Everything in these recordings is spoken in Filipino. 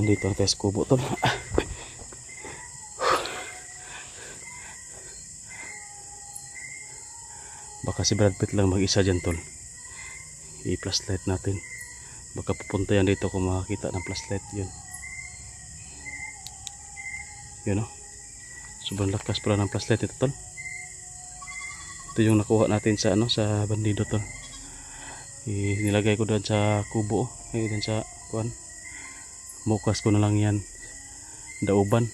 Dito na tayo sa kubo tol. Baka si Brad Pitt lang mag-isa dyan tol. I-flashlight natin. Baka pupunta yan dito kung makakita ng flashlight yun. Yun o. Sobrang lakas pala ng flashlight ito tol. Ito yung nakuha natin sa sa bandido tol. Nilagay ko doon sa kubo. Doon sa kuan. Bukas ko na lang yan dauban.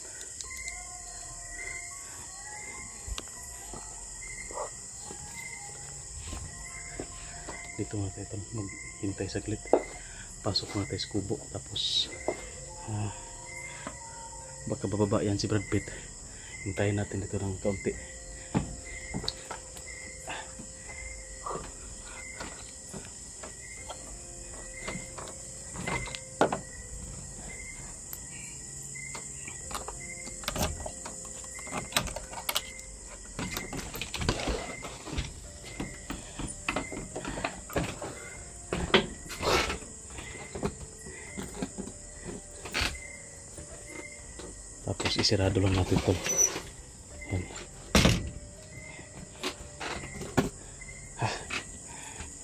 Dito nga tayo maghintay saglit. Pasok na tayo sa kubo. Tapos baka bababa yan si Brad Pitt. Hintayin natin dito ng kaunti. Tapos isirado lang natin ito. Yan.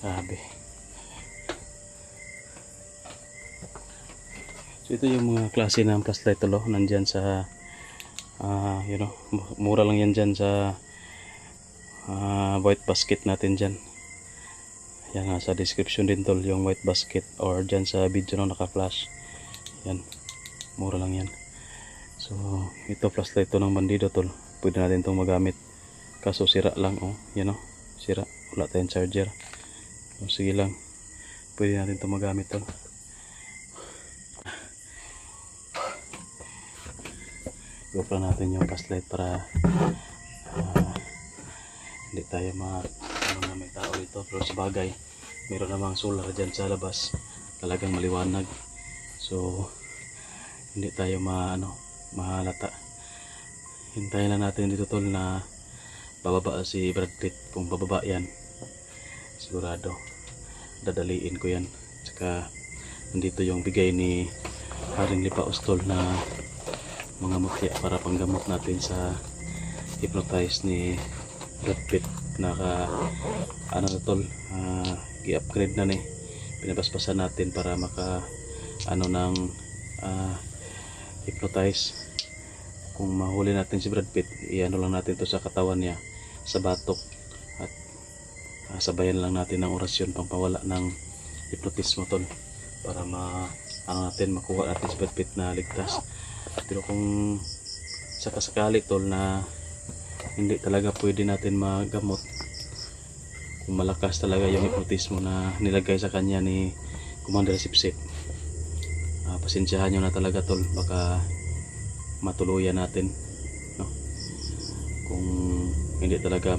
Grabe. So ito yung mga klase ng flashlight tolo. Nandyan sa mura lang yan dyan sa white basket natin dyan. Yan nga sa description din tol yung white basket, or dyan sa video na naka-flash. Yan. Mura lang yan. So ito flashlight to ng bandido tol. Pwede natin itong magamit. Kaso sira lang yan sira. Wala tayong charger. So sige lang. Pwede natin itong magamit tol. GoPro natin yung flashlight para hindi tayo na may tao dito. Pero sa bagay, meron namang solar dyan sa labas. Talagang maliwanag. So hindi tayo mahalata. Hintayin lang natin dito tol na bababa si Brad Pitt. Kung bababa yan, sigurado dadaliin ko yan. Tsaka nandito yung bigay ni Haring Lipaos tol na mga mutya para panggamot natin sa hypnotize ni Brad Pitt. Naka tol, i-upgrade na ni. Pinabasbasan natin para maka ng hypnotize. Kung mahuli natin si Brad Pitt, lang natin to sa katawan niya, sa batok, at sabayan lang natin ng orasyon pampawala ng hypnotismo tol, para makuha natin si Brad Pitt na ligtas. Pero kung sakasakali tol na hindi talaga pwede natin magamot, kung malakas talaga yung hypnotismo na nilagay sa kanya ni Commander Sipsip, pasensyahan nyo na talaga tol. Baka matuluyan natin, kung hindi talaga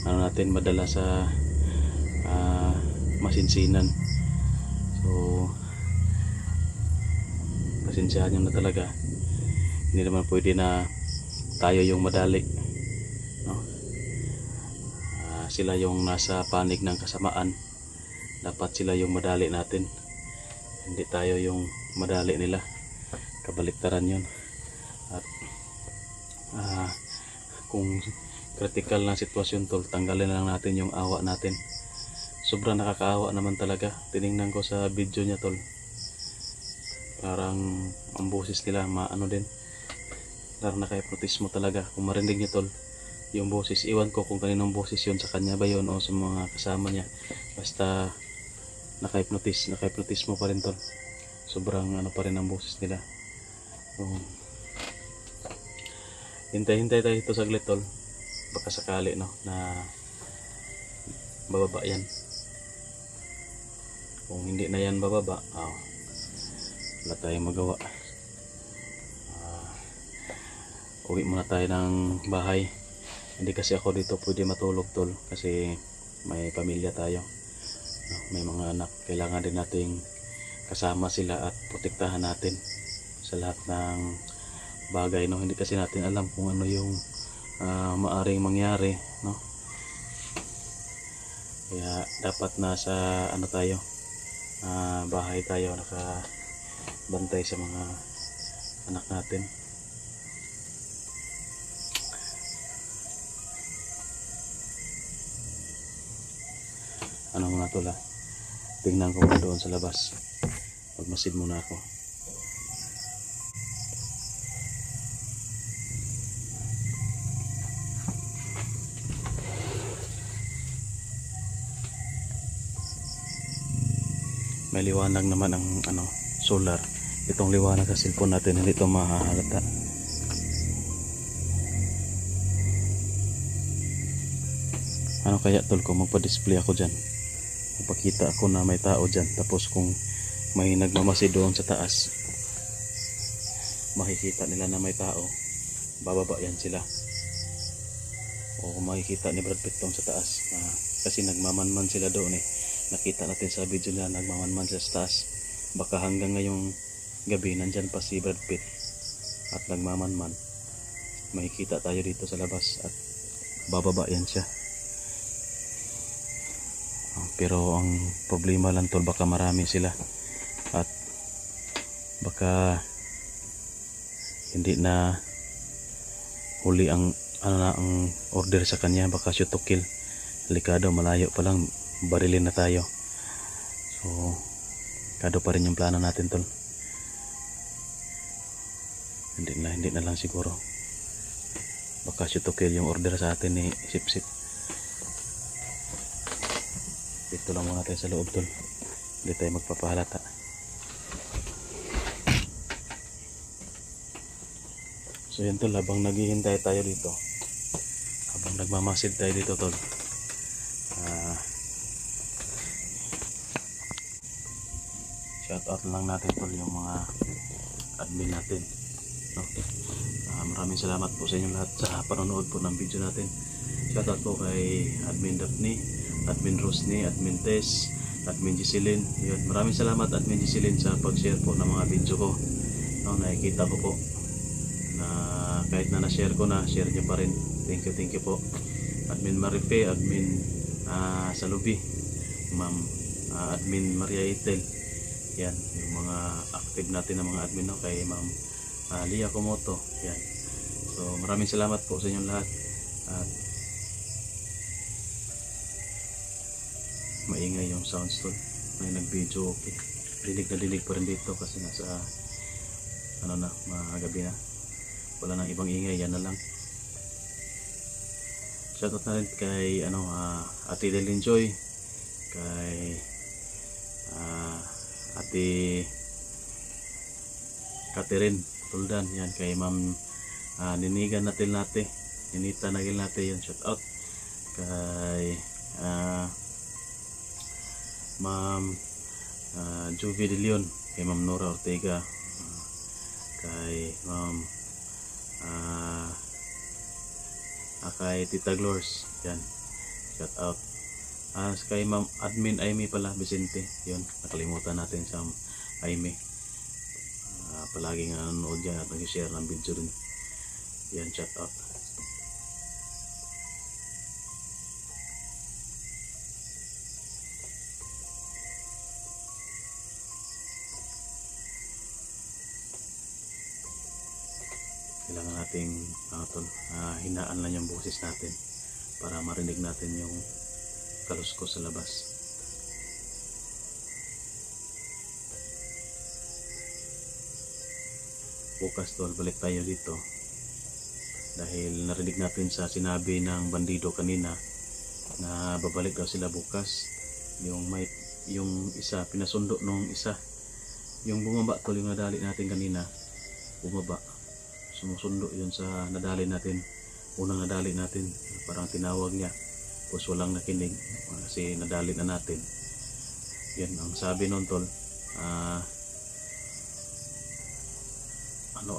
natin madala sa masinsinan. So pasensyahan nyo na talaga. Hindi naman pwede na tayo yung madali, sila yung nasa panig ng kasamaan. Dapat sila yung madali natin, hindi tayo yung madali nila. Kabaliktaran yun. At kung critical na sitwasyon tol, tanggalin lang natin yung awa natin. Sobrang nakakaawa naman talaga. Tiningnan ko sa video niya tol, parang ang boses nila din, parang naka-hypnotismo talaga. Kung marinig niyo tol yung boses, iwan ko kung kaninong boses yun, sa kanya ba yun o sa mga kasama niya, basta naka-hypnotismo pa rin tol. Sobrang pa rin ang boses nila. So, hintay-hintay tayo dito saglit tol. Baka sakali na bababa yan. Kung hindi na yan bababa, wala tayong magawa. Uwi muna tayo ng bahay. Hindi kasi ako dito pwede matulog tol, kasi may pamilya tayo, may mga anak. Kailangan din nating kasama sila at protektahan natin sa lahat ng bagay, hindi kasi natin alam kung ano yung maaring mangyari, Kaya dapat nasa tayo, bahay tayo, bantay sa mga anak natin. Ano mga tol, tingnan ko doon sa labas. Magmasid muna ako. May liwanag naman ang solar. Itong liwanag sa cellphone natin hindi ito mahahalata. Ano kaya tol kung magpa-display ako dyan, magpakita ako na may tao dyan, tapos kung may nagmamasid doon sa taas, makikita nila na may tao, bababa yan sila. O kung makikita ni Brad Pitt doon sa taas, kasi nagmamanman sila doon nakita natin sa video nila nagmamanman sila sa taas. Baka hanggang ngayong gabi nandyan pa si Brad Pitt at nagmamanman, makikita tayo dito sa labas at bababa yan siya. Pero ang problema lang tol, baka marami sila at baka hindi na huli ang ang order sa kanya, baka shoot to kill. Delikado, malayo pa lang, barilin na tayo. So kado pa rin yung plano natin tol. Hindi na lang siguro, baka shoot to kill yung order sa atin ni Sip-Sip. Dito lang muna tayo sa loob tol, hindi tayo magpapahalata. So yan tol, habang naghihintay tayo dito, habang nagmamasid tayo dito tol, shout out lang natin tol yung mga admin natin, no? Maraming salamat po sa inyo lahat sa panonood po ng video natin. Shout out po kay Admin Daphne, Admin Rosny, Admin Tess, Admin Giseline. Yun, maraming salamat Admin Giseline sa pag-share po ng mga video ko, no? Nakikita ko po na kahit na na-share ko na, share nyo pa rin. Thank you po. Admin Marife, Admin Salubi, Ma'am Admin Maria Itel. Yan, yung mga active natin na mga admin, no? Kay Ma'am Lia Komoto. Yan. So maraming salamat po sa inyong lahat. At maingay yung sounds tol, may nag-video, okay. Dinig pa rin dito kasi nasa magabi na, wala nang ibang ingay, yan na lang. Shoutout na rin kay Ate Delin Joy, kay Ate Catherine Tuldan, yan, kay Ma'am Niniga Natil-Nate, Ninita Nagil-Nate, yan, shoutout. Kay Ma'am Juvie De Leon, kay Ma'am Nora Ortega, kay Ma'am kay Tita Glors, yan, shout out. Kay Ma'am Admin Aimee pala Vicente, yun, nakalimutan natin sa Aimee. Palaging nanonood yan at nag-share ng video rin, yan, shout out. Kailangan nating hinaan lang yung boses natin para marinig natin yung kaluskos sa labas. Bukas tol, balik tayo dito dahil narinig natin sa sinabi ng bandido kanina na babalik daw sila bukas. Yung isa, pinasundo nung isa, yung bumaba tol, yung nadali natin kanina, bumaba, sumusundo yun sa nadali natin, unang nadali natin, parang tinawag niya, tapos walang nakinig kasi nadali na natin. Yan ang sabi nun tol,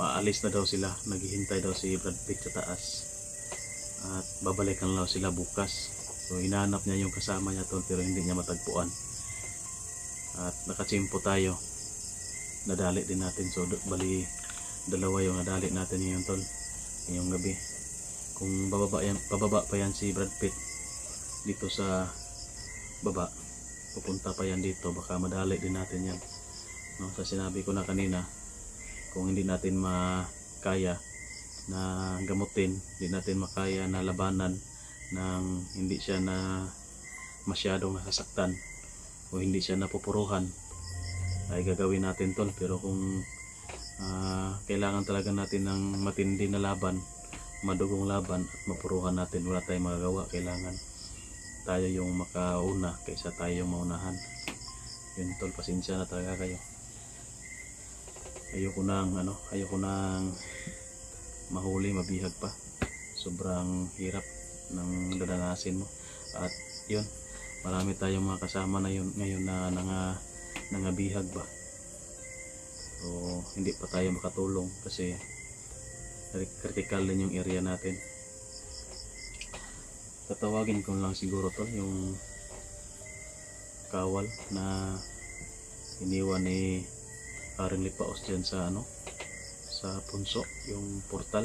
aalis na daw sila, naghihintay daw si Brad Pitt sa taas at babalikan daw sila bukas. So hinahanap niya yung kasama niya tol, pero hindi niya matagpuan at nakachimpo tayo, nadali din natin. So bali dalawa yung nadali natin ngayon tol, ngayong gabi. Kung bababa pa yan si Brad Pitt dito sa baba, pupunta pa yan dito, baka madali din natin yan. no? Sa sinabi ko na kanina, kung hindi natin makaya na gamutin, hindi natin makaya na labanan ng hindi siya na masyadong nasasaktan o hindi siya napupuruhan, ay gagawin natin tol. Pero kung kailangan talaga natin ng matindi na laban, madugong laban at mapuruhan natin, wala tayong magagawa. Kailangan tayo yung makauna kaysa tayo yung maunahan. Yun tol, pasensya na talaga kayo. Ayoko nang mahuli, mabihag pa. Sobrang hirap ng dadanasin mo. At yun, marami tayong mga kasama na yun ngayon na nangabihag ba. So hindi pa tayo makatulong kasi critical din yung area natin. Tatawagin ko lang siguro tol yung kawal na iniwan ni Haring Lipaos dyan sa sa punso, yung portal.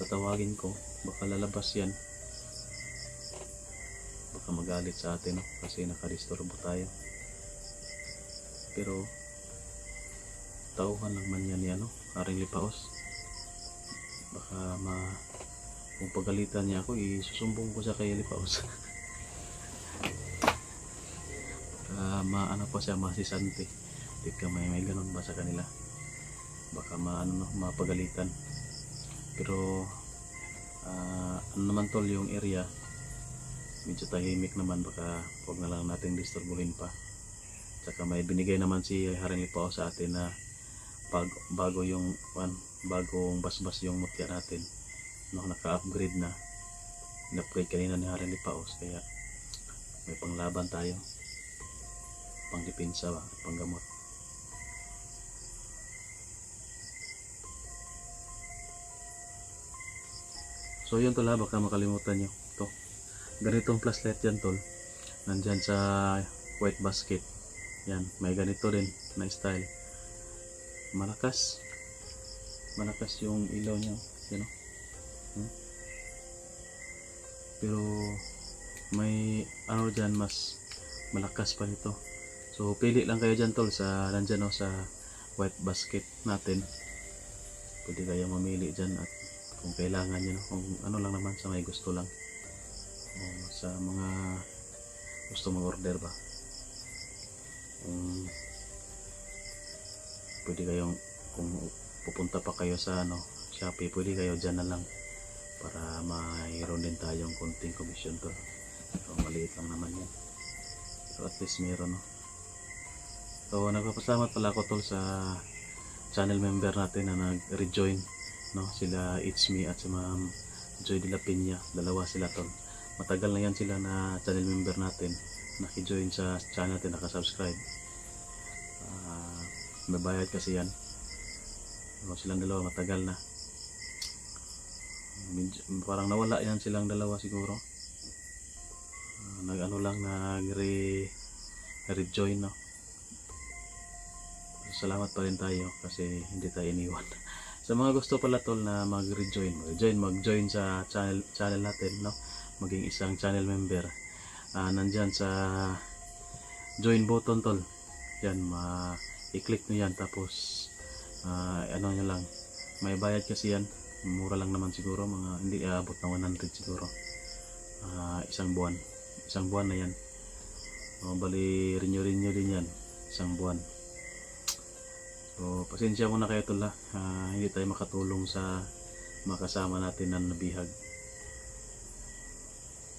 Tatawagin ko, baka lalabas yan, baka magalit sa atin, no? Kasi nakadisturbo tayo. Pero tauhan lang man yan ni Haring Lipaos. Baka kung pagalitan niya ako, isusumbong ko sa kay Lipaos. Maano pa siya, masisante. Tika may ganun ba sa kanila? Baka mapagalitan. Pero ano naman tol, yung area medyo tahimik naman, baka huwag na lang natin disturbuhin pa. Saka may binigay naman si Haring Lipaos sa atin na bagong basbas yung mutya natin, naka-upgrade na. In-upgrade kanina ni Haring Lipaos, kaya may panglaban tayo, pangdepensa ba, panggamot. So yun tol, baka makalimutan nyo to. Ganitong flashlight yan tol, nandyan sa white basket. Yan, may ganito din na style. Malakas yung ilaw niya, pero may dyan mas malakas pa nito. So pili lang kayo dyan tol, sa nandyan sa white basket natin. Pwede kayo mamili dyan, at kung kailangan nyo, kung lang naman, sa may gusto lang, o sa mga gusto mag-order ba, pwede kayong, kung pupunta pa kayo sa Shopee, pwede kayo dyan na lang para mayroon din tayong konting commission to. So maliit lang naman yan, so at least meron, no? So nagpapasalamat pala ako tol sa channel member natin na nag-rejoin, no? Sila It's Me at si Ma'am Joy de la Peña, dalawa sila tol. Matagal na yan sila na channel member natin, naki-join sa channel natin, nakasubscribe. May bayad kasi yan. Silang dalawa matagal na. Parang nawala yan silang dalawa siguro. Nag-rejoin, no? Salamat pa rin tayo kasi hindi tayo iniwan. Sa mga gusto pala tol na mag-join sa channel natin, no? Maging isang channel member. Nandyan sa join button tol. Yan, i-click nyo yan, tapos nyo lang, may bayad kasi yan, mura lang naman siguro, mga hindi aabot ng 100 siguro. Isang buwan na yan. Bali renew din yan, isang buwan. So pasensya muna kayo tol, hindi tayo makatulong sa mga kasama natin na nabihag.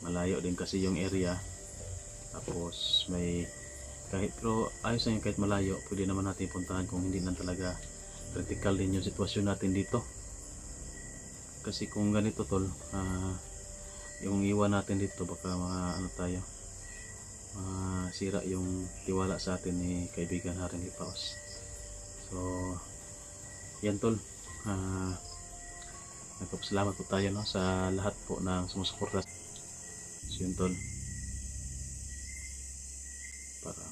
Malayo din kasi yung area, tapos pero ayos na yun, kahit malayo pwede naman natin puntahan kung hindi lang talaga critical din yung sitwasyon natin dito. Kasi kung ganito tol, yung iwan natin dito, baka tayo, sira yung tiwala sa atin ni kaibigan Haring Lipaos. So yan tol, nagpapasalamat po tayo, no, sa lahat po ng sumusuporta. So yun tol, para